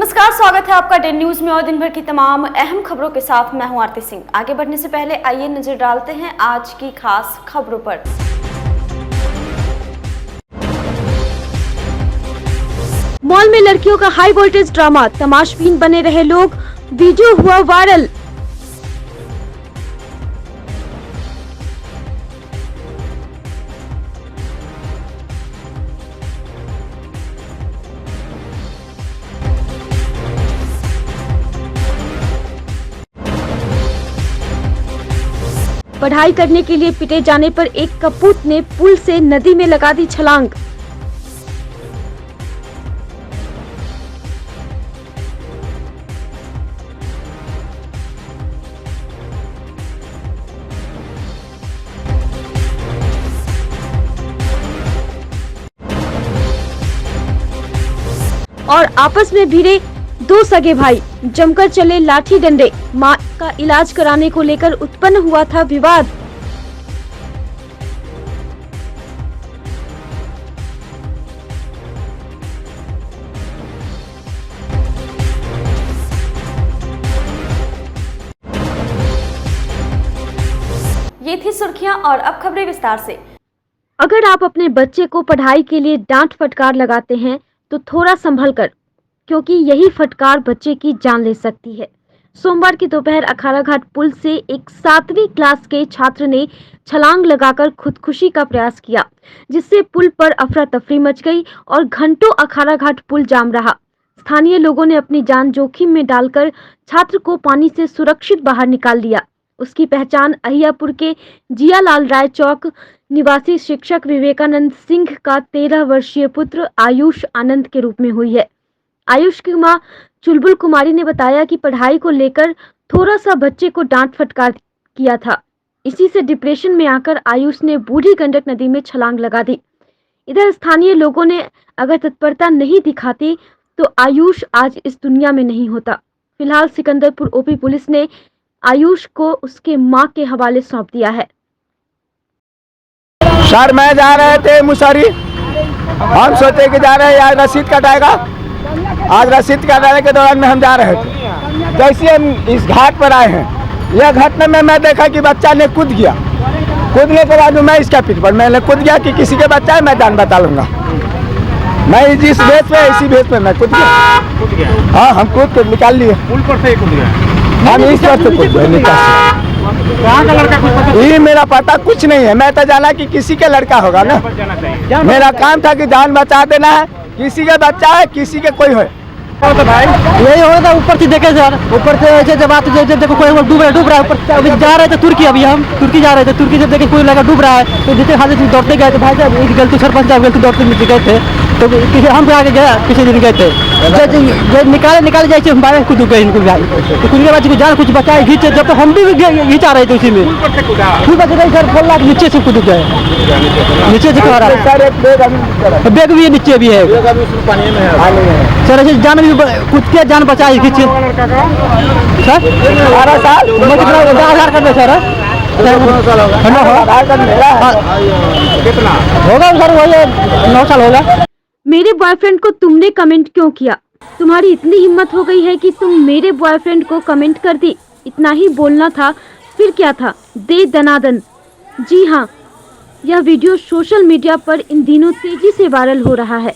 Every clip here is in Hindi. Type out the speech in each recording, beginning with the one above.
नमस्कार, स्वागत है आपका डे न्यूज में और दिन भर की तमाम अहम खबरों के साथ मैं हूं आरती सिंह। आगे बढ़ने से पहले आइए नजर डालते हैं आज की खास खबरों पर। मॉल में लड़कियों का हाई वोल्टेज ड्रामा, तमाशबीन बने रहे लोग, वीडियो हुआ वायरल। पढ़ाई करने के लिए पिटे जाने पर एक कपूत ने पुल से नदी में लगा दी छलांग। और आपस में भिड़े दो सगे भाई, जमकर चले लाठी डंडे। मां का इलाज कराने को लेकर उत्पन्न हुआ था विवाद। ये थी सुर्खियां और अब खबरें विस्तार से। अगर आप अपने बच्चे को पढ़ाई के लिए डांट फटकार लगाते हैं तो थोड़ा संभल कर, क्योंकि यही फटकार बच्चे की जान ले सकती है। सोमवार की दोपहर अखाड़ा घाट पुल से एक 7वीं क्लास के छात्र ने छलांग लगाकर खुदकुशी का प्रयास किया, जिससे पुल पर अफरा तफरी मच गई और घंटों अखाड़ा घाट पुल जाम रहा। स्थानीय लोगों ने अपनी जान जोखिम में डालकर छात्र को पानी से सुरक्षित बाहर निकाल लिया। उसकी पहचान अहियापुर के जियालाल राय चौक निवासी शिक्षक विवेकानंद सिंह का 13 वर्षीय पुत्र आयुष आनंद के रूप में हुई है। आयुष की मां चुलबुल कुमारी ने बताया कि पढ़ाई को लेकर थोड़ा सा बच्चे को डांट फटकार किया था। इसी से डिप्रेशन में आकर आयुष ने बूढ़ी गंडक नदी में छलांग लगा दी। इधर स्थानीय लोगों ने अगर तत्परता नहीं दिखाती तो आयुष आज इस दुनिया में नहीं होता। फिलहाल सिकंदरपुर ओपी पुलिस ने आयुष को उसके मां के हवाले सौंप दिया है। सर, मैं जा रहे थे मुसहरी, हम सोचे कि जा रहे हैं आज रसीद कटाएगा। आज रसीद कटाने के दौरान में हम जा रहे थे। जैसे हम इस घाट पर आए हैं, यह घटना में मैं देखा कि बच्चा ने कूद गया। कूदने के बाद मैं इसका पीठ पर मैंने कूद गया कि किसी के बच्चा है, मैं जान बता लूंगा। मैं जिस भेस पे इसी भेस पे मैं कूद गया। हाँ, हम कूद के निकाल लिए। पुल पर से कूद गया। हम इस पर से कूद गए निकाल। कहाँ का लड़का कुछ पता? ये मेरा पता कुछ नहीं है। मैं तो जाना कि किसी के लड़का होगा ना। मेरा काम था कि जान बचा देना है। किसी का बच्चा है, किसी के कोई है तो भाई यही हो रहा था। ऊपर से देखे सर, ऊपर से ऐसे जब बात जब देखो कोई डूब रहा है ऊपर। अभी जा रहे थे तुर्की, अभी हम तुर्की जा रहे थे। तुर्की जब देखे कोई लगा डूब रहा है तो जैसे हाथ से दौड़ते गए थे। भाई साहब गलती सरपंच साहब गलती दौड़ते नीचे गए थे तो किसी हम आगे गया, किसी दिन गए थे निकाले जैसे हम बाहर कूद गए इनको भाई। तो कुछ के बाद जान कुछ बचाए घींचे, जब तो हम भी घिंचा रहे थे उसी में। फिर बचे सर बोल रहा नीचे से कूद गए, नीचे से कह रहा है बैग भी नीचे भी है सर। ऐसे जान भी कूद के जान बचाई खींचे सर। 12 साल आधार कार्ड में सर होगा सर, वही 9 साल होगा। मेरे बॉयफ्रेंड को तुमने कमेंट क्यों किया? तुम्हारी इतनी हिम्मत हो गई है कि तुम मेरे बॉयफ्रेंड को कमेंट कर दी? इतना ही बोलना था, फिर क्या था? दे दनादन। जी हाँ, यह वीडियो सोशल मीडिया पर इन दिनों तेजी से वायरल हो रहा है।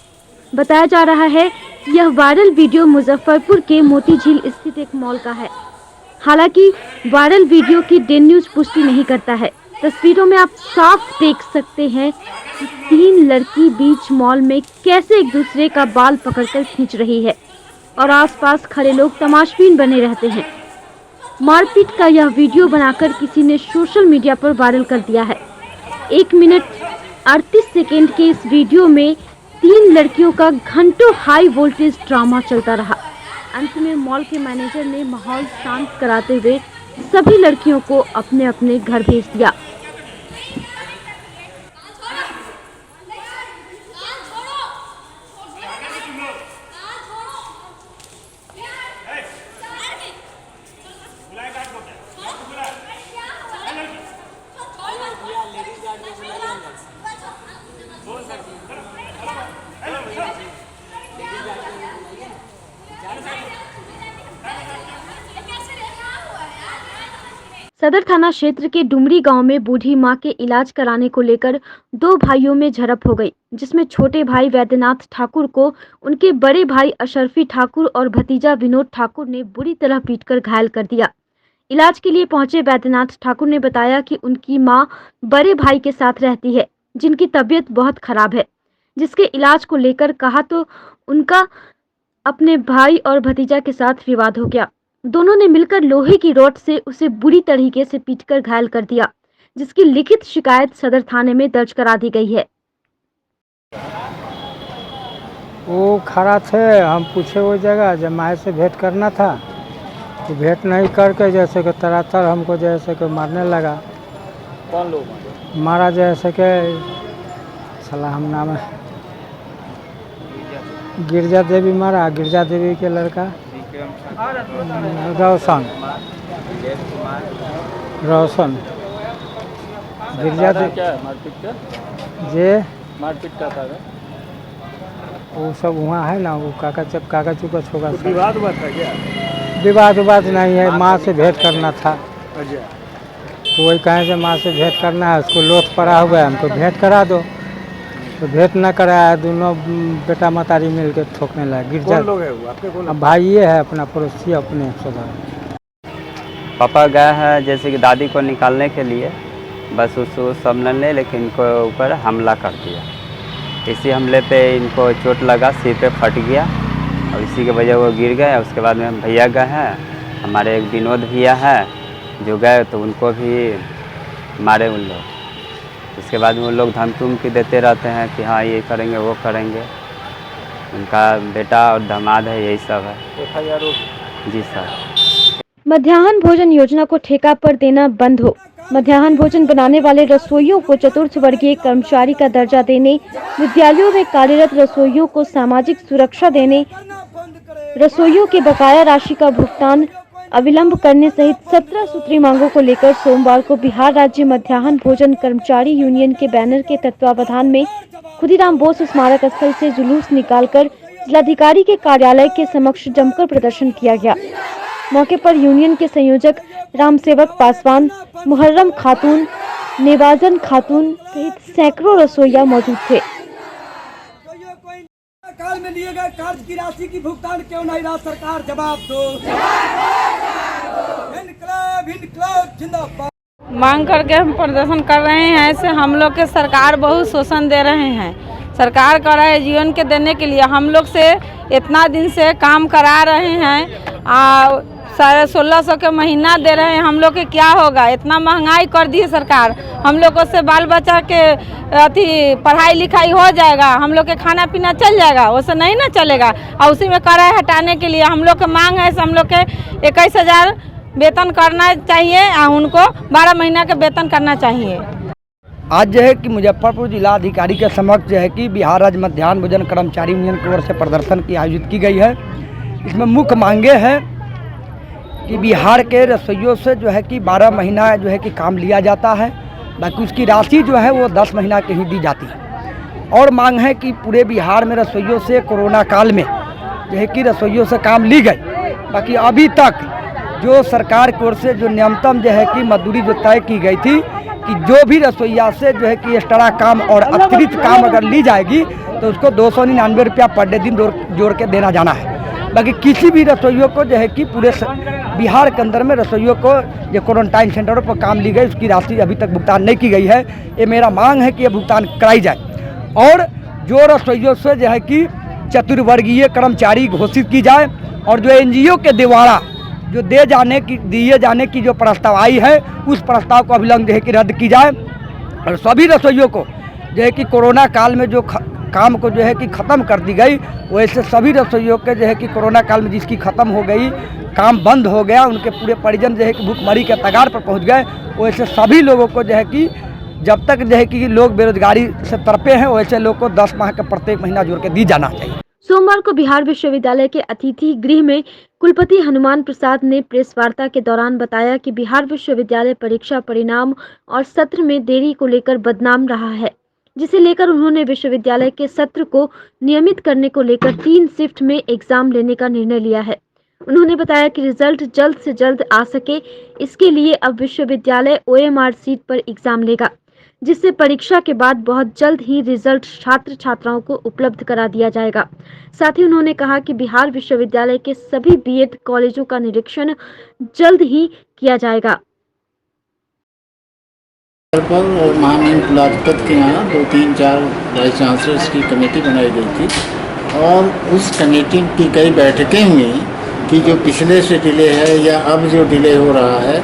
बताया जा रहा है यह वायरल वीडियो मुजफ्फरपुर के मोती झील स्थित एक मॉल का है। हालांकि वायरल वीडियो की डे न्यूज पुष्टि नहीं करता है। तस्वीरों में आप साफ देख सकते हैं कि 3 लड़की बीच मॉल में कैसे एक दूसरे का बाल पकड़कर खींच रही है और आसपास खड़े लोग तमाशबीन बने रहते हैं। मारपीट का यह वीडियो बनाकर किसी ने सोशल मीडिया पर वायरल कर दिया है। 1 मिनट 38 सेकेंड के इस वीडियो में 3 लड़कियों का घंटों हाई वोल्टेज ड्रामा चलता रहा। अंत में मॉल के मैनेजर ने माहौल शांत कराते हुए सभी लड़कियों को अपने अपने घर भेज दिया। सदर थाना क्षेत्र के डुमरी गांव में बूढ़ी मां के इलाज कराने को लेकर दो भाइयों में झड़प हो गई, जिसमें छोटे भाई वैद्यनाथ ठाकुर को उनके बड़े भाई अशरफी ठाकुर और भतीजा विनोद ठाकुर ने बुरी तरह पीटकर घायल कर दिया। इलाज के लिए पहुंचे वैद्यनाथ ठाकुर ने बताया कि उनकी मां बड़े भाई के साथ रहती है, जिनकी तबीयत बहुत खराब है, जिसके इलाज को लेकर कहा तो उनका अपने भाई और भतीजा के साथ विवाद हो गया। दोनों ने मिलकर लोहे की रॉड से उसे बुरी तरीके से पीटकर घायल कर दिया, जिसकी लिखित शिकायत सदर थाने में दर्ज करा दी गई है। वो खड़ा थे, हम पूछे वो जगह जब माए से भेंट करना था तो भेंट नहीं करके जैसे कि तरातर हमको जैसे कि मारने लगा। कौन लोग मारा जैसे कि सलाह हम नाम है गिरजा देवी मारा, गिरजा देवी के लड़का रोशन गिरजा जे मारपीट का था? वो सब वहाँ है ना, वो कागज चुपच होगा। विवाद हुआ था क्या? विवाद नहीं है, माँ से भेंट करना था। अच्छा, तो वही कहें कि माँ से भेंट करना है, उसको लोथ पड़ा हुआ है, हमको भेंट करा दो। तो भेंट न कराया, दोनों बेटा मतारी मिल के ठोकने लगा। गिरजा कौन लोग है वो आपके? कौन? अब भाई ये है अपना पड़ोसी अपने सदा। पापा गए हैं जैसे कि दादी को निकालने के लिए, बस उसको समझने, लेकिन इनको ऊपर हमला कर दिया। इसी हमले पे इनको चोट लगा, सिर पे फट गया और इसी के वजह वो गिर गए। उसके बाद में हम भैया गए हैं, हमारे एक विनोद भैया है जो गए तो उनको भी मारे उन लोग। इसके बाद में वो लोग धमकी देते रहते हैं कि हाँ ये करेंगे वो करेंगे। उनका बेटा और दामाद है, यही सब है। जी सर। मध्याह्न भोजन योजना को ठेका पर देना बंद हो। मध्याह्न भोजन बनाने वाले रसोइयों को चतुर्थ वर्गीय कर्मचारी का दर्जा देने, विद्यालयों में कार्यरत रसोइयों को सामाजिक सुरक्षा देने, रसोइयों के बकाया राशि का भुगतान अविलंब करने सहित 17 सूत्री मांगों को लेकर सोमवार को बिहार राज्य मध्याह्न भोजन कर्मचारी यूनियन के बैनर के तत्वावधान में खुदीराम बोस स्मारक स्थल से जुलूस निकालकर जिलाधिकारी के कार्यालय के समक्ष जमकर प्रदर्शन किया गया। मौके पर यूनियन के संयोजक रामसेवक पासवान, मुहर्रम खातून, नेवाजन खातून सहित सैकड़ों रसोइया मौजूद थे। काल में लिए गए कर्ज की राशि की भुगतान क्यों नहीं रहा? सरकार जवाब दो। इनकलाब जिंदाबाद। मांग करके हम प्रदर्शन कर रहे हैं। ऐसे हम लोग के सरकार बहुत शोषण दे रहे हैं। सरकार कर रहा है जीवन के देने के लिए, हम लोग से इतना दिन से काम करा रहे हैं, 1600 के महीना दे रहे हैं। हम लोग के क्या होगा? इतना महंगाई कर दी है सरकार। हम लोगों से बाल बच्चा के अथी पढ़ाई लिखाई हो जाएगा, हम लोग के खाना पीना चल जाएगा, उससे नहीं ना चलेगा। और उसी में कराए हटाने के लिए हम लोग के मांग है, हम लोग के 21,000 वेतन करना चाहिए और उनको 12 महीना के वेतन करना चाहिए। आज जो है कि मुजफ्फरपुर जिला अधिकारी के समक्ष जो है कि बिहार राज्य मध्याह्न भोजन कर्मचारी यूनियन की ओर से प्रदर्शन की आयोजित की गई है। इसमें मुख्य मांगे हैं कि बिहार के रसोइयों से जो है कि 12 महीना जो है कि काम लिया जाता है, बाकी उसकी राशि जो है वो 10 महीना की ही दी जाती है। और मांग है कि पूरे बिहार में रसोइयों से कोरोना काल में जो है कि रसोइयों से काम ली गई, बाकी अभी तक जो सरकार की ओर से जो न्यूनतम जो है कि मजदूरी जो तय की गई थी कि जो भी रसोइया से जो है कि एक्स्ट्रा काम और अतिरिक्त काम अगर ली जाएगी तो उसको 299 रुपया पर डे दिन जोड़ के देना जाना है। बाकी किसी भी रसोइयों को जो है कि पूरे बिहार के अंदर में रसोइयों को जो क्वारंटाइन सेंटरों पर काम ली गई उसकी राशि अभी तक भुगतान नहीं की गई है। ये मेरा मांग है कि ये भुगतान कराई जाए और जो रसोइयों से जो है कि चतुर्वर्गीय कर्मचारी घोषित की जाए और जो NGO के द्वारा जो दिए जाने की जो प्रस्ताव आई है उस प्रस्ताव को अविलंब जो है कि रद्द की जाए और सभी रसोइयों को जो है कि कोरोना काल में जो काम को जो है कि ख़त्म कर दी गई, वैसे सभी रसोइयों के जो है कि कोरोना काल में जिसकी ख़त्म हो गई, काम बंद हो गया, उनके पूरे परिजन जो है कि भूखमरी के कगार पर पहुंच गए, वैसे सभी लोगों को जो है कि जब तक जो है कि लोग बेरोजगारी से तड़पे हैं वैसे लोग को 10 माह का प्रत्येक महीना जोड़ के दी जाना चाहिए। सोमवार को बिहार विश्वविद्यालय के अतिथि गृह में कुलपति हनुमान प्रसाद ने प्रेस वार्ता के दौरान बताया कि बिहार विश्वविद्यालय परीक्षा परिणाम और सत्र में देरी को लेकर बदनाम रहा है, जिसे लेकर उन्होंने विश्वविद्यालय के सत्र को नियमित करने को लेकर 3 शिफ्ट में एग्जाम लेने का निर्णय लिया है। उन्होंने बताया कि रिजल्ट जल्द से जल्द आ सके, इसके लिए अब विश्वविद्यालय OMR सीट पर एग्जाम लेगा, जिससे परीक्षा के बाद बहुत जल्द ही रिजल्ट छात्र छात्राओं को उपलब्ध करा दिया जाएगा। साथ ही उन्होंने कहा कि बिहार विश्वविद्यालय के सभी BEd कॉलेजों का निरीक्षण जल्द ही किया जाएगा। पर महामहिम कुलाधिपति के यहाँ 2-3-4 वाइस चांसलर्स की कमेटी बनाई गई थी और उस कमेटी की कई बैठकें हुई कि जो पिछले से डिले है या अब जो डिले हो रहा है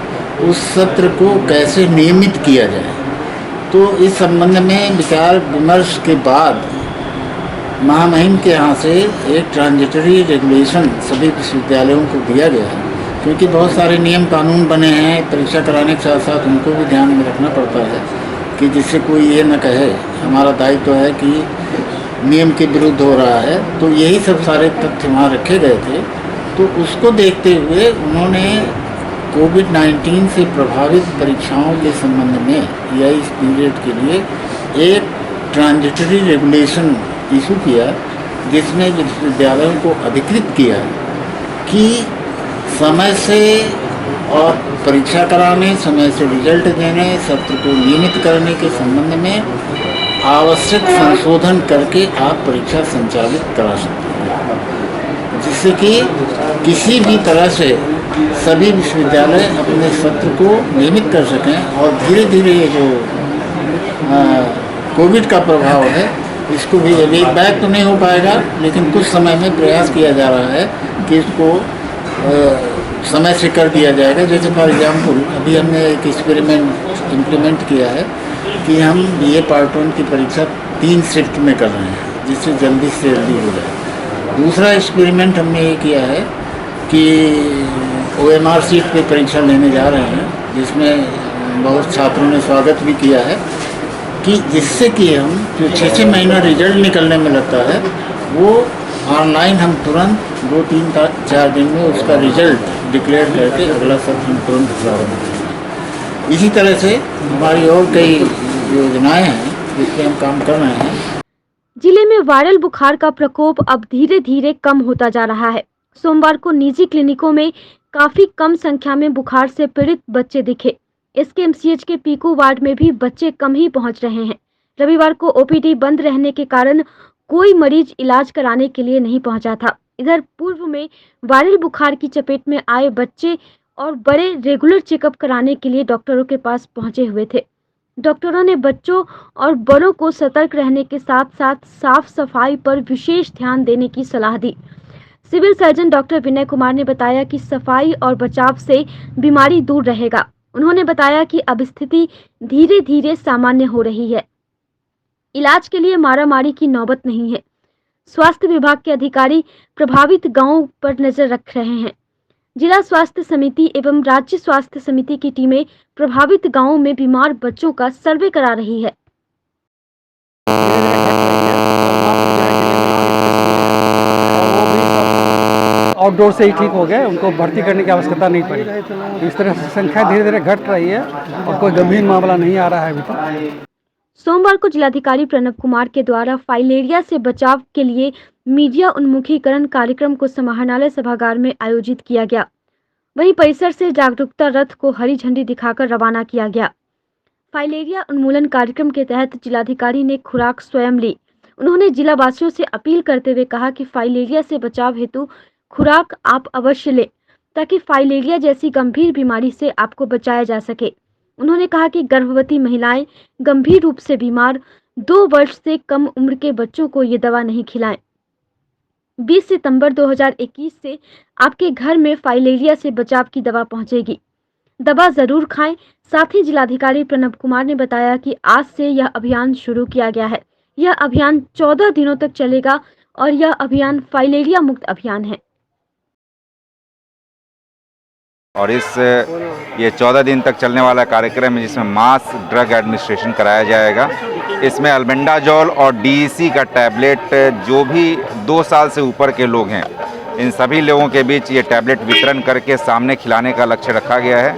उस सत्र को कैसे नियमित किया जाए। तो इस संबंध में विचार विमर्श के बाद महामहिम के यहाँ से एक ट्रांजिटरी रेगुलेशन सभी विश्वविद्यालयों को दिया गया है, क्योंकि बहुत सारे नियम कानून बने हैं परीक्षा कराने के साथ साथ उनको भी ध्यान में रखना पड़ता है कि जिससे कोई ये न कहे हमारा दायित्व है कि नियम के विरुद्ध हो रहा है। तो यही सब सारे तथ्य वहाँ रखे गए थे। तो उसको देखते हुए उन्होंने कोविड-19 से प्रभावित परीक्षाओं के संबंध में या इस पीरियड के लिए एक ट्रांजिटरी रेगुलेशन इशू किया, जिसमें विश्वविद्यालयों को अधिकृत किया कि समय से और परीक्षा कराने, समय से रिजल्ट देने, सत्र को नियमित करने के संबंध में आवश्यक संशोधन करके आप परीक्षा संचालित करा सकते हैं, जिससे कि किसी भी तरह से सभी विश्वविद्यालय अपने सत्र को नियमित कर सकें और धीरे धीरे ये जो कोविड का प्रभाव है इसको भी अभी बैक तो नहीं हो पाएगा, लेकिन कुछ समय में प्रयास किया जा रहा है कि इसको समय से कर दिया जाएगा। जैसे फॉर एग्जाम्पल अभी हमने एक एक्सपेरिमेंट इम्प्लीमेंट किया है कि हम BA पार्ट 1 की परीक्षा 3 शिफ्ट में कर रहे हैं, जिससे जल्दी से जल्दी हो जाए। दूसरा एक्सपेरिमेंट हमने ये किया है कि OMR सीट पे परीक्षा लेने जा रहे हैं, जिसमें बहुत छात्रों ने स्वागत भी किया है कि जिससे कि हम जो 6-6 महीना रिजल्ट निकलने में लगता है वो ऑनलाइन हम तुरंत 2-3-4 दिन में उसका रिजल्ट डिक्लेयर करके अगला सत्र हम तुरंत प्रारंभ करेंगे। इसी तरह से हमारी और कई योजनाएं हैं जिस पर हम काम कर रहे हैं। जिले में वायरल बुखार का प्रकोप अब धीरे धीरे कम होता जा रहा है। सोमवार को निजी क्लिनिकों में काफी कम संख्या में बुखार से पीड़ित बच्चे दिखे। SKMCH के पीकू वार्ड में भी बच्चे कम ही पहुंच रहे हैं। रविवार को OPD बंद रहने के कारण कोई मरीज इलाज कराने के लिए नहीं पहुंचा था। इधर पूर्व में वायरल बुखार की चपेट में आए बच्चे और बड़े रेगुलर चेकअप कराने के लिए डॉक्टरों के पास पहुंचे हुए थे। डॉक्टरों ने बच्चों और बड़ों को सतर्क रहने के साथ साथ साफ सफाई पर विशेष ध्यान देने की सलाह दी। Civil surgeon doctor Vinay Kumar ने बताया कि सफाई और बचाव से बीमारी दूर रहेगा। उन्होंने बताया कि अब स्थिति धीरे धीरे सामान्य हो रही है। इलाज के लिए मारामारी की नौबत नहीं है। स्वास्थ्य विभाग के अधिकारी प्रभावित गांवों पर नजर रख रहे हैं। जिला स्वास्थ्य समिति एवं राज्य स्वास्थ्य समिति की टीमें प्रभावित गांवों में बीमार बच्चों का सर्वे करा रही है। आउटडोर से ही ठीक हो गए, उनको भर्ती करने की आवश्यकता नहीं पड़ी। इस तरह से संख्या धीरे धीरे घट रही है और कोई गंभीर मामला नहीं आ रहा है अभी तक। सोमवार को जिलाधिकारी प्रणव कुमार के द्वारा फाइलेरिया से बचाव के लिए मीडिया उन्मुखीकरण कार्यक्रम को समाहरणालय सभागार में आयोजित किया गया। वहीं परिसर से जागरूकता रथ को हरी झंडी दिखाकर रवाना किया गया। फाइलेरिया उन्मूलन कार्यक्रम के तहत जिलाधिकारी ने खुराक स्वयं ली। उन्होंने जिला वासियों से अपील करते हुए कहा कि फाइलेरिया से बचाव हेतु खुराक आप अवश्य लें, ताकि फाइलेरिया जैसी गंभीर बीमारी से आपको बचाया जा सके। उन्होंने कहा कि गर्भवती महिलाएं, गंभीर रूप से बीमार, 2 वर्ष से कम उम्र के बच्चों को ये दवा नहीं खिलाएं। 20 सितंबर 2021 से आपके घर में फाइलेरिया से बचाव की दवा पहुंचेगी। दवा जरूर खाएं। साथ ही जिलाधिकारी प्रणव कुमार ने बताया कि आज से यह अभियान शुरू किया गया है। यह अभियान 14 दिनों तक चलेगा और यह अभियान फाइलेरिया मुक्त अभियान है। और ये 14 दिन तक चलने वाला कार्यक्रम है, जिसमें मास ड्रग एडमिनिस्ट्रेशन कराया जाएगा। इसमें अल्बेंडाजोल और DEC का टैबलेट जो भी 2 साल से ऊपर के लोग हैं, इन सभी लोगों के बीच ये टैबलेट वितरण करके सामने खिलाने का लक्ष्य रखा गया है।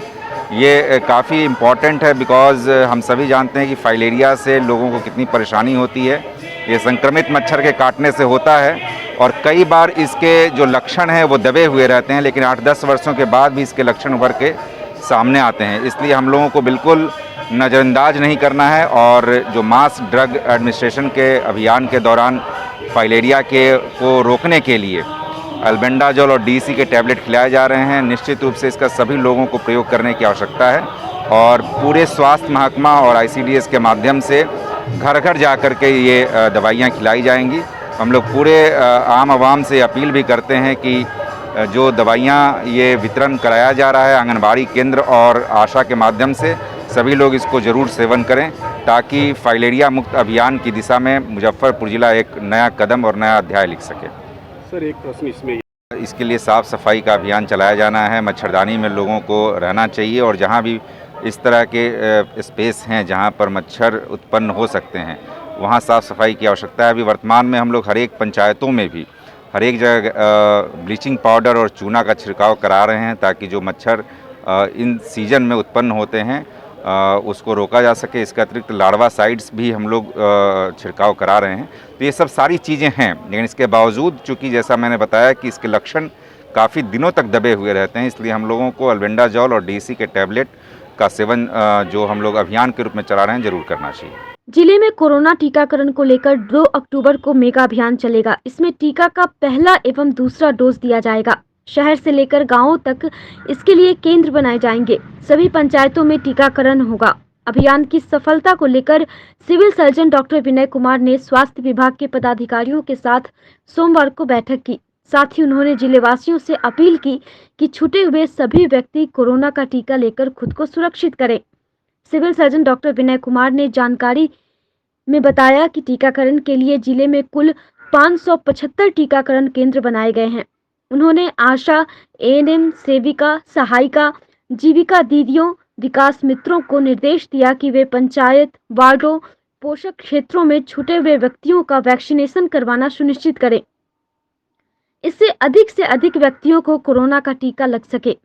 ये काफ़ी इम्पॉर्टेंट है बिकॉज़ हम सभी जानते हैं कि फाइलेरिया से लोगों को कितनी परेशानी होती है। ये संक्रमित मच्छर के काटने से होता है और कई बार इसके जो लक्षण हैं वो दबे हुए रहते हैं, लेकिन 8-10 वर्षों के बाद भी इसके लक्षण उभर के सामने आते हैं। इसलिए हम लोगों को बिल्कुल नज़रअंदाज नहीं करना है और जो मास ड्रग एडमिनिस्ट्रेशन के अभियान के दौरान फाइलेरिया को रोकने के लिए अल्बेंडाजोल और डीसी के टैबलेट खिलाए जा रहे हैं, निश्चित रूप से इसका सभी लोगों को प्रयोग करने की आवश्यकता है और पूरे स्वास्थ्य महकमा और आईसीडीएस के माध्यम से घर घर जा कर के ये दवाइयाँ खिलाई जाएंगी। हम लोग पूरे आम आवाम से अपील भी करते हैं कि जो दवाइयाँ ये वितरण कराया जा रहा है आंगनबाड़ी केंद्र और आशा के माध्यम से, सभी लोग इसको ज़रूर सेवन करें ताकि फाइलेरिया मुक्त अभियान की दिशा में मुजफ्फरपुर ज़िला एक नया कदम और नया अध्याय लिख सके। सर एक प्रश्न इसमें, इसके लिए साफ़ सफाई का अभियान चलाया जाना है। मच्छरदानी में लोगों को रहना चाहिए और जहाँ भी इस तरह के स्पेस हैं जहाँ पर मच्छर उत्पन्न हो सकते हैं वहाँ साफ़ सफाई की आवश्यकता है। अभी वर्तमान में हम लोग हर एक पंचायतों में भी हर एक जगह ब्लीचिंग पाउडर और चूना का छिड़काव करा रहे हैं ताकि जो मच्छर इन सीजन में उत्पन्न होते हैं उसको रोका जा सके। इसके अतिरिक्त लार्वा साइड्स भी हम लोग छिड़काव करा रहे हैं। तो ये सब सारी चीज़ें हैं, लेकिन इसके बावजूद चूँकि जैसा मैंने बताया कि इसके लक्षण काफ़ी दिनों तक दबे हुए रहते हैं, इसलिए हम लोगों को अल्बेंडाजोल और डीसी के टैबलेट का सेवन जो हम लोग अभियान के रूप में चला रहे हैं ज़रूर करना चाहिए। जिले में कोरोना टीकाकरण को लेकर 2 अक्टूबर को मेगा अभियान चलेगा। इसमें टीका का पहला एवं दूसरा डोज दिया जाएगा। शहर से लेकर गांवों तक इसके लिए केंद्र बनाए जाएंगे। सभी पंचायतों में टीकाकरण होगा। अभियान की सफलता को लेकर civil surgeon doctor Vinay Kumar ने स्वास्थ्य विभाग के पदाधिकारियों के साथ सोमवार को बैठक की। साथ ही उन्होंने जिलेवासियों से अपील की कि छूटे हुए सभी व्यक्ति कोरोना का टीका लेकर खुद को सुरक्षित करें। Civil surgeon doctor Vinay Kumar ने जानकारी में बताया कि टीकाकरण के लिए जिले में कुल 575 टीकाकरण केंद्र बनाए गए हैं। उन्होंने आशा, एएनएम, सेविका, सहायिका, जीविका दीदियों, विकास मित्रों को निर्देश दिया कि वे पंचायत, वार्डों, पोषक क्षेत्रों में छूटे हुए व्यक्तियों का वैक्सीनेशन करवाना सुनिश्चित करें। इससे अधिक व्यक्तियों को कोरोना का टीका लग सके।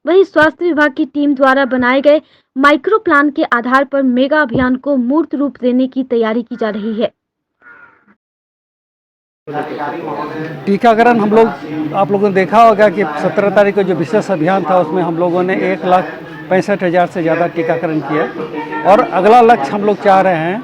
वहीं स्वास्थ्य विभाग की टीम द्वारा बनाए गए माइक्रो प्लान के आधार पर मेगा अभियान को मूर्त रूप देने की तैयारी की जा रही है। टीकाकरण हम लोग आप लोगों ने देखा होगा कि 17 तारीख को जो विशेष अभियान था उसमें हम लोगों ने 1,65,000 से ज़्यादा टीकाकरण किया और अगला लक्ष्य हम लोग चाह रहे हैं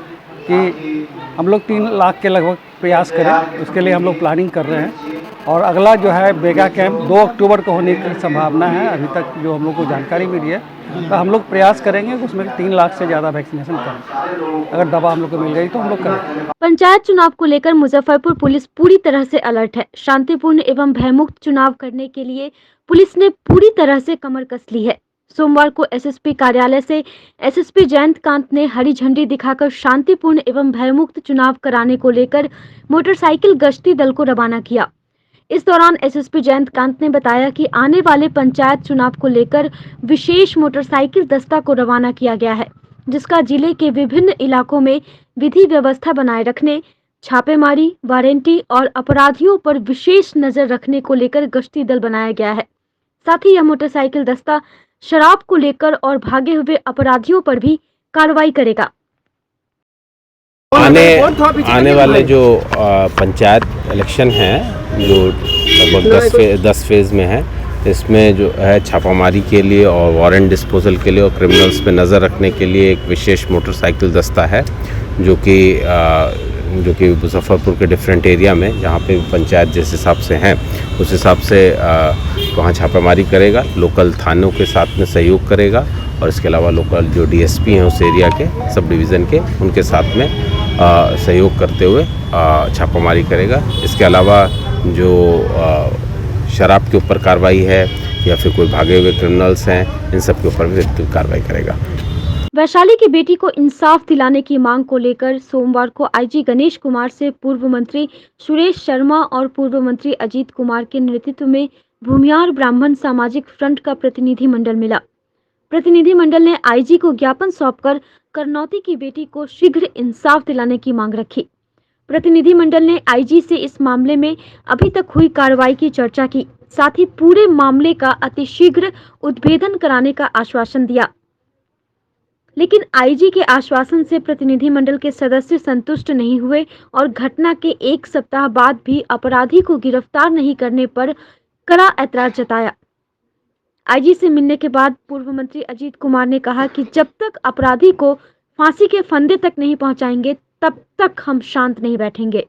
कि हम लोग 3 लाख के लगभग प्रयास करें। उसके लिए हम लोग प्लानिंग कर रहे हैं और अगला जो है मेगा कैंप 2 अक्टूबर को होने की संभावना है। अभी तक जो हम लोग को जानकारी मिली है तो हम लोग प्रयास करेंगे उसमें 3 लाख से ज़्यादा वैक्सीनेशन करें। अगर दवा हम लोग को मिल गई तो हम लोग करें। पंचायत चुनाव को लेकर मुजफ्फरपुर पुलिस पूरी तरह से अलर्ट है। शांतिपूर्ण एवं भयमुक्त चुनाव करने के लिए पुलिस ने पूरी तरह से कमर कस ली है। सोमवार को एसएसपी कार्यालय से एसएसपी जयंतकांत ने हरी झंडी दिखाकर शांतिपूर्ण एवं भयमुक्त चुनाव कराने को लेकर मोटरसाइकिल गश्ती दल को रवाना किया। इस दौरान एसएसपी जयंतकांत ने बताया कि आने वाले पंचायत चुनाव को लेकर विशेष मोटरसाइकिल दस्ता को रवाना किया गया है, जिसका जिले के विभिन्न इलाकों में विधि व्यवस्था बनाए रखने, छापेमारी, वारंटी और अपराधियों पर विशेष नजर रखने को लेकर गश्ती दल बनाया गया है। साथ ही यह मोटरसाइकिल दस्ता शराब को लेकर और भागे हुए अपराधियों पर भी कार्रवाई करेगा। आने वाले जो पंचायत इलेक्शन हैं जो लगभग 10 फेज़ में है, इसमें जो है छापामारी के लिए और वारंट डिस्पोजल के लिए और क्रिमिनल्स पे नज़र रखने के लिए एक विशेष मोटरसाइकिल दस्ता है जो कि मुजफ्फरपुर के डिफरेंट एरिया में जहाँ पे पंचायत जिस हिसाब से हैं उस हिसाब से वहाँ छापामारी करेगा, लोकल थानों के साथ में सहयोग करेगा और इसके अलावा लोकल जो डीएसपी हैं उस एरिया के सब डिवीज़न के उनके साथ में सहयोग करते हुए छापामारी करेगा। इसके अलावा जो शराब के ऊपर कार्रवाई है या फिर कोई भागे हुए क्रिमिनल्स हैं इन सब के ऊपर भी कार्रवाई करेगा। वैशाली की बेटी को इंसाफ दिलाने की मांग को लेकर सोमवार को आईजी गणेश कुमार से पूर्व मंत्री सुरेश शर्मा और पूर्व मंत्री अजीत कुमार के नेतृत्व में भूमियार ब्राह्मण सामाजिक फ्रंट का प्रतिनिधि मंडल मिला। प्रतिनिधि मंडल ने आईजी को ज्ञापन सौंपकर करनौती की बेटी को शीघ्र इंसाफ दिलाने की मांग रखी। प्रतिनिधि मंडल ने आईजी से इस मामले में अभी तक हुई कार्रवाई की चर्चा की। साथ ही पूरे मामले का अतिशीघ्र उद्भेदन कराने का आश्वासन दिया। लेकिन आईजी के आश्वासन से प्रतिनिधिमंडल के सदस्य संतुष्ट नहीं हुए और घटना के एक सप्ताह बाद भी अपराधी को गिरफ्तार नहीं करने पर कड़ा ऐतराज जताया। आईजी से मिलने के बाद पूर्व मंत्री अजीत कुमार ने कहा कि जब तक अपराधी को फांसी के फंदे तक नहीं पहुंचाएंगे तब तक हम शांत नहीं बैठेंगे।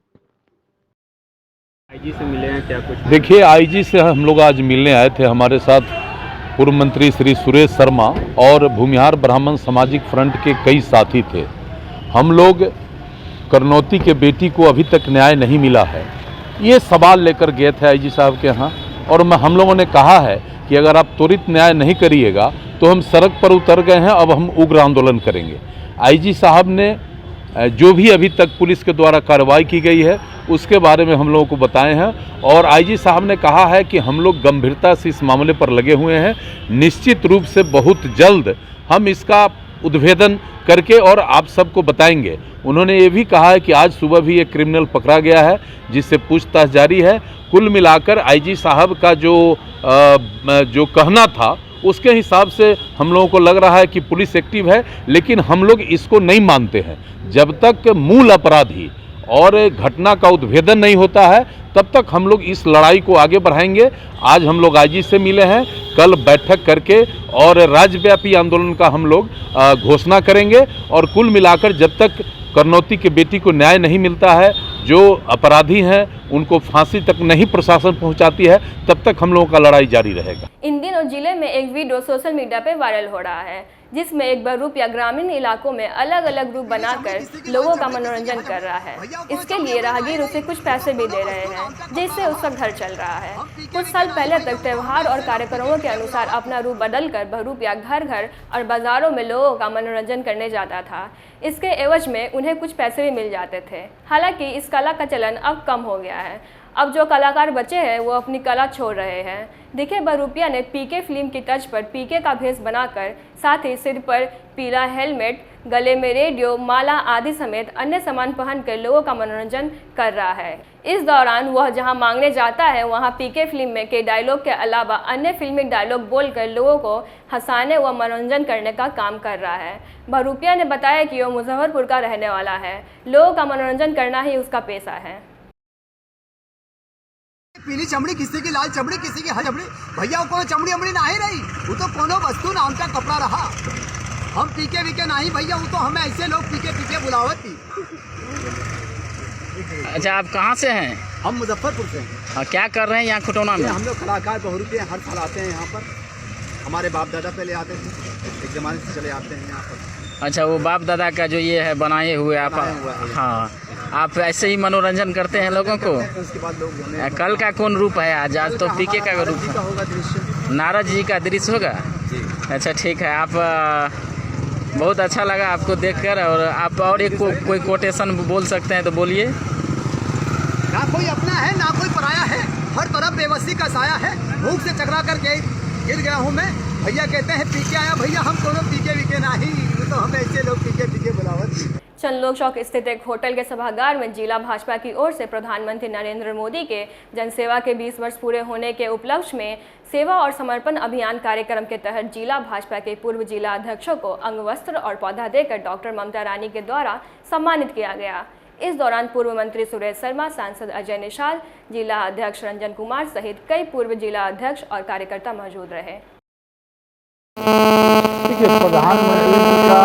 आईजी से मिले हैं क्या कुछ? देखिए, आईजी से हम लोग आज मिलने आए थे। हमारे साथ पूर्व मंत्री श्री सुरेश शर्मा और भूमिहार ब्राह्मण सामाजिक फ्रंट के कई साथी थे। हम लोग करनौती के बेटी को अभी तक न्याय नहीं मिला है, ये सवाल लेकर गए थे आईजी साहब के यहाँ, और हम लोगों ने कहा है कि अगर आप त्वरित न्याय नहीं करिएगा तो हम सड़क पर उतर गए हैं, अब हम उग्र आंदोलन करेंगे। आईजी साहब ने जो भी अभी तक पुलिस के द्वारा कार्रवाई की गई है उसके बारे में हम लोगों को बताए हैं, और आईजी साहब ने कहा है कि हम लोग गंभीरता से इस मामले पर लगे हुए हैं। निश्चित रूप से बहुत जल्द हम इसका उद्भेदन करके और आप सबको बताएंगे। उन्होंने ये भी कहा है कि आज सुबह भी एक क्रिमिनल पकड़ा गया है जिससे पूछताछ जारी है। कुल मिलाकर आईजी साहब का जो कहना था उसके हिसाब से हम लोगों को लग रहा है कि पुलिस एक्टिव है, लेकिन हम लोग इसको नहीं मानते हैं। जब तक मूल अपराधी और घटना का उद्भेदन नहीं होता है तब तक हम लोग इस लड़ाई को आगे बढ़ाएंगे। आज हम लोग आईजी से मिले हैं, कल बैठक करके और राज्यव्यापी आंदोलन का हम लोग घोषणा करेंगे। और कुल मिलाकर जब तक करनौती की बेटी को न्याय नहीं मिलता है, जो अपराधी हैं उनको फांसी तक नहीं प्रशासन पहुंचाती है, तब तक हम लोगों का लड़ाई जारी रहेगा। इन दिनों जिले में एक वीडियो सोशल मीडिया पे वायरल हो रहा है जिसमें एक बहरूप या ग्रामीण इलाकों में अलग अलग रूप बनाकर लोगों का मनोरंजन कर रहा है। इसके लिए राहगीर उसे कुछ पैसे भी दे रहे हैं जिससे उसका घर चल रहा है। कुछ साल पहले तक त्यौहार और कार्यक्रमों के अनुसार अपना रूप बदलकर बहरूप या घर घर और बाजारों में लोगों का मनोरंजन करने जाता था। इसके एवज में उन्हें कुछ पैसे भी मिल जाते थे। हालांकि इस कला का चलन अब कम हो गया है। अब जो कलाकार बचे हैं वो अपनी कला छोड़ रहे हैं। दिखे बहरूपिया ने पीके फिल्म की तर्ज पर पीके का भेष बनाकर साथ ही सिर पर पीला हेलमेट, गले में रेडियो, माला आदि समेत अन्य सामान पहनकर लोगों का मनोरंजन कर रहा है। इस दौरान वह जहां मांगने जाता है वहां पीके फिल्म में के डायलॉग के अलावा अन्य फिल्मी डायलॉग बोलकर लोगों को हंसाने व मनोरंजन करने का काम कर रहा है। बहरूपिया ने बताया कि वह मुजफ्फरपुर का रहने वाला है। लोगों का मनोरंजन करना ही उसका पेशा है। पीली चमड़ी किसी की, लाल चमड़ी किसी की, हर चमड़ी भैया को चमड़ी अमड़ी नहीं रही, वो तो कोनो वस्तु नाम का कपड़ा रहा। हम पीके वीके नहीं भैया, वो तो हमें ऐसे लोग पीके पीके बुलावत थी। अच्छा, आप कहाँ से हैं? हम मुजफ्फरपुर से हैं। क्या कर रहे हैं यहाँ खुटौना में? हम लोग कलाकार बहरूपे हर साल आते हैं यहाँ पर। हमारे बाप दादा पहले आते थे, एक जमाने से चले आते हैं यहाँ पर। अच्छा, वो बाप दादा का जो ये है बनाए हुए आप, हाँ, आप ऐसे ही मनोरंजन करते हैं लोगों को? उसके बाद लोग कल का कौन रूप है? आज तो पीके का रूप होगा, दृश्य नारद जी का दृश्य होगा। अच्छा, ठीक है। आप बहुत अच्छा लगा आपको देखकर। और आप और एक कोई कोटेशन बोल सकते हैं तो बोलिए। ना कोई अपना है ना कोई पराया है, हर तरफ बेबसी का साया है। भूख से चकरा कर गिर गया हूँ मैं। भैया कहते हैं पीके आया, भैया हम दोनों पीके वीके नहीं, तो हम ऐसे लोग पीके पीके बुलावत। चंदलोक चौक स्थित एक होटल के सभागार में जिला भाजपा की ओर से प्रधानमंत्री नरेंद्र मोदी के जनसेवा के 20 वर्ष पूरे होने के उपलक्ष्य में सेवा और समर्पण अभियान कार्यक्रम के तहत जिला भाजपा के पूर्व जिला अध्यक्षों को अंगवस्त्र और पौधा देकर डॉक्टर ममता रानी के द्वारा सम्मानित किया गया। इस दौरान पूर्व मंत्री सुरेश शर्मा, सांसद अजय निषाद, जिला अध्यक्ष रंजन कुमार सहित कई पूर्व जिला अध्यक्ष और कार्यकर्ता मौजूद रहे। प्रधानमंत्री जी का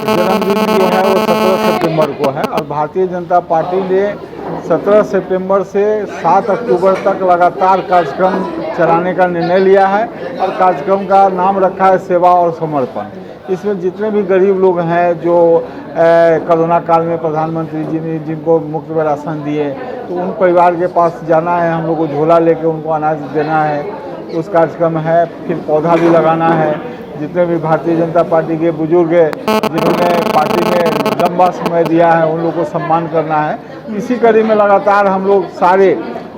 जन्मदिन जो है वो 17 सितंबर को है और भारतीय जनता पार्टी ने 17 सितंबर से 7 अक्टूबर तक लगातार कार्यक्रम चलाने का निर्णय लिया है और कार्यक्रम का नाम रखा है सेवा और समर्पण। इसमें जितने भी गरीब लोग हैं जो कोरोना काल में प्रधानमंत्री जी ने जिनको मुफ्त में राशन दिए, तो उन परिवार के पास जाना है, हम लोग को झोला लेके उनको अनाज देना है, उस कार्यक्रम है। फिर पौधा भी लगाना है। जितने भी भारतीय जनता पार्टी के बुजुर्ग जिन्होंने पार्टी में लंबा समय दिया है उन लोगों को सम्मान करना है। इसी कड़ी में लगातार हम लोग सारे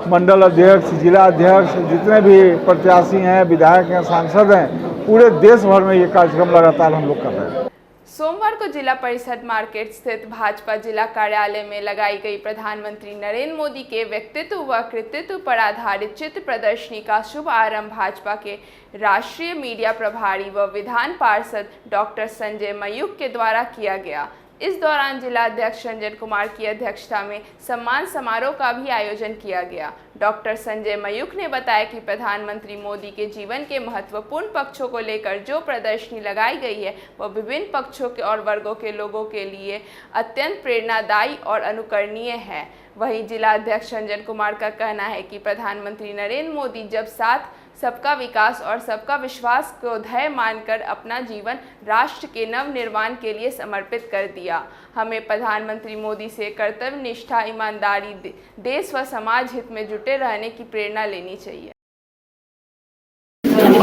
मंडल अध्यक्ष, जिला अध्यक्ष, जितने भी प्रत्याशी हैं, विधायक हैं, सांसद हैं, पूरे देश भर में ये कार्यक्रम लगातार हम लोग कर रहे हैं। सोमवार को जिला परिषद मार्केट स्थित भाजपा जिला कार्यालय में लगाई गई प्रधानमंत्री नरेंद्र मोदी के व्यक्तित्व व कृतित्व पर आधारित चित्र प्रदर्शनी का शुभ आरंभ भाजपा के राष्ट्रीय मीडिया प्रभारी व विधान पार्षद डॉक्टर संजय मयूख के द्वारा किया गया। इस दौरान जिला अध्यक्ष रंजन कुमार की अध्यक्षता में सम्मान समारोह का भी आयोजन किया गया। डॉक्टर संजय मयूख ने बताया कि प्रधानमंत्री मोदी के जीवन के महत्वपूर्ण पक्षों को लेकर जो प्रदर्शनी लगाई गई है वह विभिन्न पक्षों के और वर्गों के लोगों के लिए अत्यंत प्रेरणादायी और अनुकरणीय है। वहीं जिला अध्यक्ष रंजन कुमार का कहना है कि प्रधानमंत्री नरेंद्र मोदी जब साथ सबका विकास और सबका विश्वास को ध्येय मानकर अपना जीवन राष्ट्र के नव निर्माण के लिए समर्पित कर दिया। हमें प्रधानमंत्री मोदी से कर्तव्य निष्ठा, ईमानदारी, देश व समाज हित में जुटे रहने की प्रेरणा लेनी चाहिए।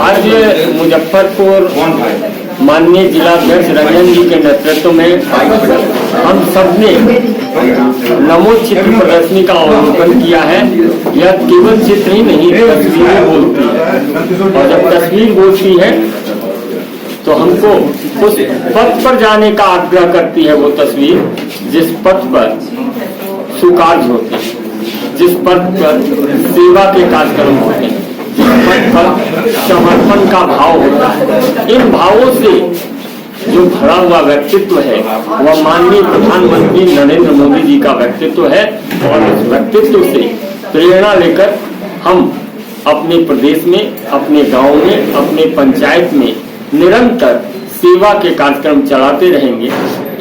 आज मुजफ्फरपुर माननीय जिलाध्यक्ष रंजन जी के नेतृत्व में हम सब ने नमो चित्र प्रदर्शनी का अवलोकन किया है। यह केवल चित्र ही नहीं, तस्वीरें बोलती है और जब तस्वीर बोलती है तो हमको उस पथ पर जाने का आग्रह करती है। वो तस्वीर जिस पथ पर सुकार्य होते हैं, जिस पथ पर सेवा के कार्यक्रम होते हैं, जिस पथ पर समर्पण का भाव होता है, इन भावों से जो भरा हुआ व्यक्तित्व है वह माननीय प्रधानमंत्री नरेंद्र मोदी जी का व्यक्तित्व है। और इस व्यक्तित्व से प्रेरणा लेकर हम अपने प्रदेश में, अपने गांव में, अपने पंचायत में निरंतर सेवा के कार्यक्रम चलाते रहेंगे।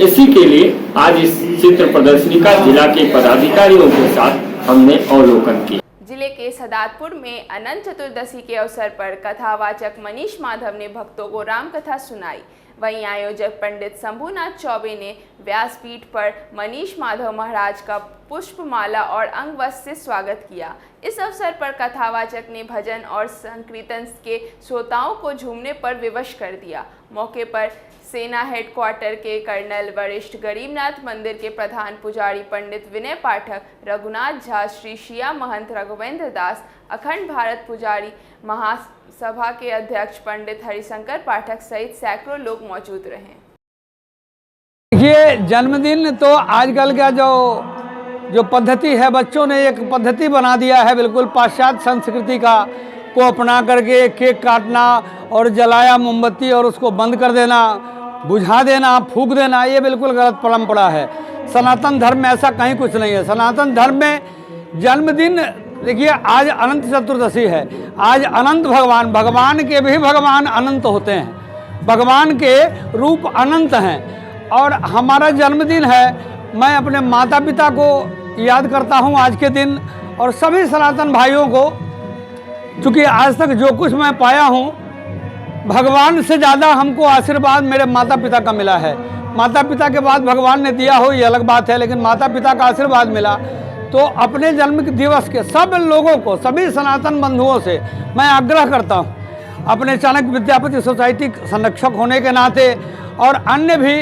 इसी के लिए आज इस चित्र प्रदर्शनी का जिला के पदाधिकारियों के साथ हमने अवलोकन किया। जिले के सदातपुर में अनंत चतुर्दशी के अवसर पर कथावाचक मनीष माधव ने भक्तों को राम कथा सुनाई। वहीं आयोजक पंडित शंभुनाथ चौबे ने व्यासपीठ पर मनीष माधव महाराज का पुष्पमाला और अंगवस्त्र से स्वागत किया। इस अवसर पर कथावाचक ने भजन और संकीर्तन के श्रोताओं को झूमने पर विवश कर दिया। मौके पर सेना हेडक्वार्टर के कर्नल वरिष्ठ गरीबनाथ मंदिर के प्रधान पुजारी पंडित विनय पाठक, रघुनाथ झा, श्री शिया महंत रघुवेंद्र दास, अखंड भारत पुजारी महासभा के अध्यक्ष पंडित हरिशंकर पाठक सहित सैकड़ों लोग मौजूद रहे। ये जन्मदिन तो आजकल का जो पद्धति है, बच्चों ने एक पद्धति बना दिया है बिल्कुल पाश्चात्य संस्कृति का को अपना करके केक काटना और जलाया मोमबत्ती और उसको बंद कर देना, बुझा देना, फूंक देना, ये बिल्कुल गलत परंपरा है। सनातन धर्म में ऐसा कहीं कुछ नहीं है। सनातन धर्म में जन्मदिन, देखिए आज अनंत चतुर्दशी है, आज अनंत भगवान के भी भगवान अनंत होते हैं, भगवान के रूप अनंत हैं और हमारा जन्मदिन है। मैं अपने माता पिता को याद करता हूँ आज के दिन और सभी सनातन भाइयों को, चूँकि आज तक जो कुछ मैं पाया हूँ भगवान से ज़्यादा हमको आशीर्वाद मेरे माता पिता का मिला है। माता पिता के बाद भगवान ने दिया हो ये अलग बात है, लेकिन माता पिता का आशीर्वाद मिला। तो अपने जन्म दिवस के सब लोगों को, सभी सनातन बंधुओं से मैं आग्रह करता हूँ, अपने चाणक्य विद्यापति सोसाइटी संरक्षक होने के नाते और अन्य भी,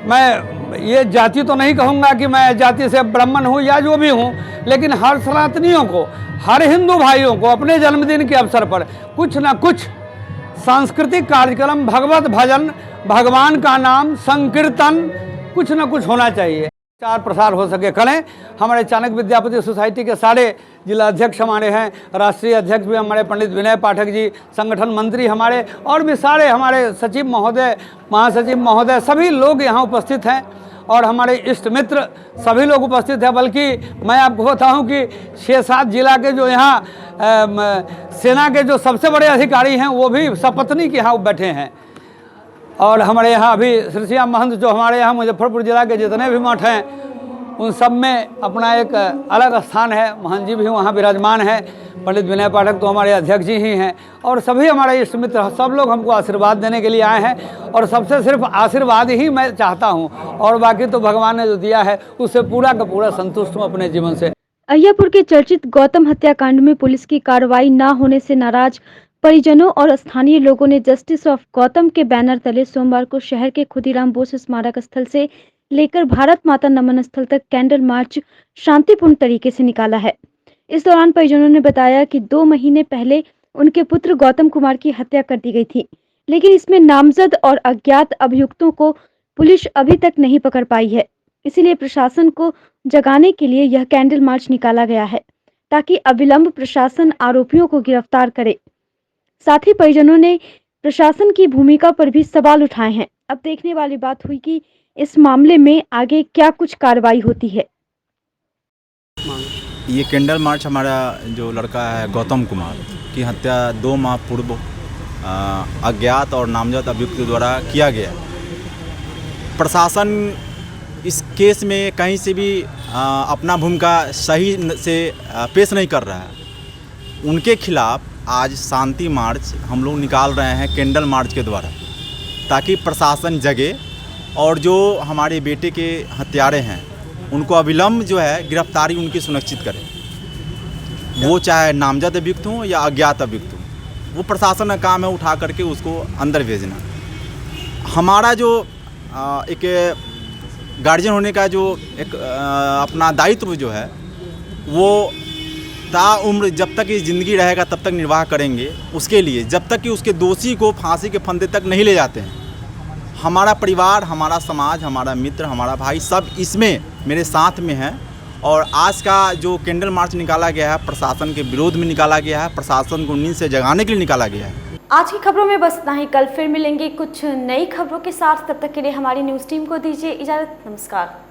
मैं ये जाति तो नहीं कहूँगा कि मैं जाति से ब्राह्मण हूँ या जो भी हूँ, लेकिन हर सनातनियों को, हर हिंदू भाइयों को अपने जन्मदिन के अवसर पर कुछ ना कुछ सांस्कृतिक कार्यक्रम, भगवत भजन, भगवान का नाम, संकीर्तन, कुछ ना कुछ होना चाहिए। प्रचार प्रसार हो सके करें। हमारे चाणक्य विद्यापति सोसाइटी के सारे जिला अध्यक्ष हमारे हैं, राष्ट्रीय अध्यक्ष भी हमारे पंडित विनय पाठक जी, संगठन मंत्री हमारे और भी सारे हमारे सचिव महोदय, महासचिव महोदय, सभी लोग यहाँ उपस्थित हैं और हमारे इष्ट मित्र सभी लोग उपस्थित हैं। बल्कि मैं आपको बताऊं कि 6-7 जिला के जो यहाँ सेना के जो सबसे बड़े अधिकारी हैं वो भी सपत्नी के यहाँ बैठे हैं और हमारे यहाँ अभी श्री शिया महंत जो हमारे यहाँ मुजफ्फरपुर जिला के जितने भी मठ हैं उन सब में अपना एक अलग स्थान है। महंत जी भी वहाँ विराजमान हैं, पंडित विनय पाठक तो हमारे अध्यक्ष जी ही हैं और सभी हमारे इष्ट मित्र सब लोग हमको आशीर्वाद देने के लिए आए हैं और सबसे सिर्फ आशीर्वाद ही मैं चाहता हूँ और बाकी तो भगवान ने जो दिया है उससे पूरा का पूरा संतुष्ट हूँ अपने जीवन से। अय्यापुर के चर्चित गौतम हत्याकांड में पुलिस की कार्रवाई न होने से नाराज परिजनों और स्थानीय लोगों ने जस्टिस ऑफ गौतम के बैनर तले सोमवार को शहर के खुदीराम बोस स्मारक स्थल से लेकर भारत माता नमन स्थल तक कैंडल मार्च शांतिपूर्ण तरीके से निकाला है। इस दौरान परिजनों ने बताया कि 2 महीने पहले उनके पुत्र गौतम कुमार की हत्या कर दी गई थी, लेकिन इसमें नामजद और अज्ञात अभियुक्तों को पुलिस अभी तक नहीं पकड़ पाई है। इसीलिए प्रशासन को जगाने के लिए यह कैंडल मार्च निकाला गया है, ताकि अविलंब प्रशासन आरोपियों को गिरफ्तार करे। साथ ही परिजनों ने प्रशासन की भूमिका पर भी सवाल उठाए हैं। अब देखने वाली बात हुई कि इस मामले में आगे क्या कुछ कार्रवाई होती है। ये कैंडल मार्च हमारा जो लड़का है गौतम कुमार की हत्या 2 माह पूर्व अज्ञात और नामजद अभियुक्त द्वारा किया गया। प्रशासन इस केस में कहीं से भी अपना भूमिका सही से पेश नहीं कर रहा है। उनके खिलाफ आज शांति मार्च हम लोग निकाल रहे हैं कैंडल मार्च के द्वारा, ताकि प्रशासन जगे और जो हमारे बेटे के हत्यारे हैं उनको अविलंब जो है गिरफ्तारी उनकी सुनिश्चित करें। वो चाहे नामजद अभियुक्त हों या अज्ञात अभियुक्त हों, वो प्रशासन का काम है उठा करके उसको अंदर भेजना। हमारा जो एक गार्जियन होने का जो एक अपना दायित्व जो है वो ताउम्र जब तक ये ज़िंदगी रहेगा तब तक निर्वाह करेंगे उसके लिए, जब तक कि उसके दोषी को फांसी के फंदे तक नहीं ले जाते हैं। हमारा परिवार, हमारा समाज, हमारा मित्र, हमारा भाई सब इसमें मेरे साथ में है। और आज का जो कैंडल मार्च निकाला गया है प्रशासन के विरोध में निकाला गया है, प्रशासन को नींद से जगाने के लिए निकाला गया है। आज की खबरों में बस इतना ही। कल फिर मिलेंगे कुछ नई खबरों के साथ। तब तक के लिए हमारी न्यूज़ टीम को दीजिए इजाज़त। नमस्कार।